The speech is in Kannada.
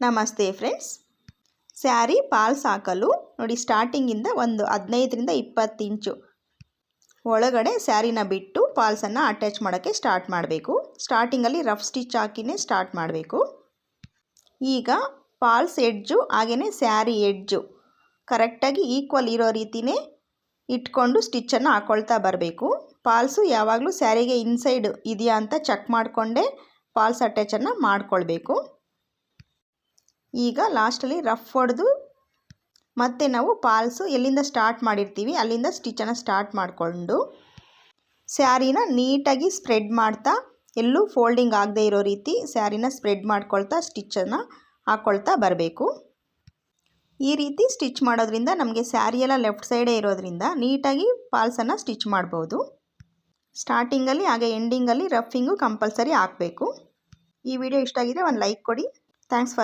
ನಮಸ್ತೆ ಫ್ರೆಂಡ್ಸ್, ಸ್ಯಾರಿ ಪಾಲ್ಸ್ ಹಾಕಲು ನೋಡಿ ಸ್ಟಾರ್ಟಿಂಗಿಂದ ಒಂದು 15ರಿಂದ 20 ಇಂಚು ಒಳಗಡೆ ಸ್ಯಾರಿನ ಬಿಟ್ಟು ಪಾಲ್ಸನ್ನು ಅಟ್ಯಾಚ್ ಮಾಡೋಕ್ಕೆ ಸ್ಟಾರ್ಟ್ ಮಾಡಬೇಕು. ಸ್ಟಾರ್ಟಿಂಗಲ್ಲಿ ರಫ್ ಸ್ಟಿಚ್ ಹಾಕಿನೇ ಸ್ಟಾರ್ಟ್ ಮಾಡಬೇಕು. ಈಗ ಪಾಲ್ಸ್ ಎಡ್ಜು ಹಾಗೆಯೇ ಸ್ಯಾರಿ ಎಡ್ಜು ಕರೆಕ್ಟಾಗಿ ಈಕ್ವಲ್ ಇರೋ ರೀತಿಯೇ ಇಟ್ಕೊಂಡು ಸ್ಟಿಚ್ಚನ್ನು ಹಾಕ್ಕೊಳ್ತಾ ಬರಬೇಕು. ಪಾಲ್ಸು ಯಾವಾಗಲೂ ಸ್ಯಾರಿಗೆ ಇನ್ಸೈಡ್ ಇದೆಯಾ ಅಂತ ಚೆಕ್ ಮಾಡಿಕೊಂಡೇ ಪಾಲ್ಸ್ ಅಟ್ಯಾಚನ್ನು ಮಾಡಿಕೊಳ್ಬೇಕು. ಈಗ ಲಾಸ್ಟಲ್ಲಿ ರಫ್ ಹೊಡೆದು ಮತ್ತೆ ನಾವು ಪಾಲ್ಸು ಎಲ್ಲಿಂದ ಸ್ಟಾರ್ಟ್ ಮಾಡಿರ್ತೀವಿ ಅಲ್ಲಿಂದ ಸ್ಟಿಚ್ಚನ್ನು ಸ್ಟಾರ್ಟ್ ಮಾಡಿಕೊಂಡು ಸ್ಯಾರಿನ ನೀಟಾಗಿ ಸ್ಪ್ರೆಡ್ ಮಾಡ್ತಾ, ಎಲ್ಲೂ ಫೋಲ್ಡಿಂಗ್ ಆಗದೆ ಇರೋ ರೀತಿ ಸ್ಯಾರಿನ ಸ್ಪ್ರೆಡ್ ಮಾಡ್ಕೊಳ್ತಾ ಸ್ಟಿಚ್ಚನ್ನು ಹಾಕ್ಕೊಳ್ತಾ ಬರಬೇಕು. ಈ ರೀತಿ ಸ್ಟಿಚ್ ಮಾಡೋದ್ರಿಂದ ನಮಗೆ ಸ್ಯಾರಿ ಎಲ್ಲ ಲೆಫ್ಟ್ ಸೈಡೇ ಇರೋದ್ರಿಂದ ನೀಟಾಗಿ ಪಾಲ್ಸನ್ನು ಸ್ಟಿಚ್ ಮಾಡ್ಬೋದು. ಸ್ಟಾರ್ಟಿಂಗಲ್ಲಿ ಹಾಗೆ ಎಂಡಿಂಗಲ್ಲಿ ರಫಿಂಗು ಕಂಪಲ್ಸರಿ ಹಾಕಬೇಕು. ಈ ವಿಡಿಯೋ ಇಷ್ಟ ಆಗಿದ್ರೆ ಒಂದು ಲೈಕ್ ಕೊಡಿ. Thanks for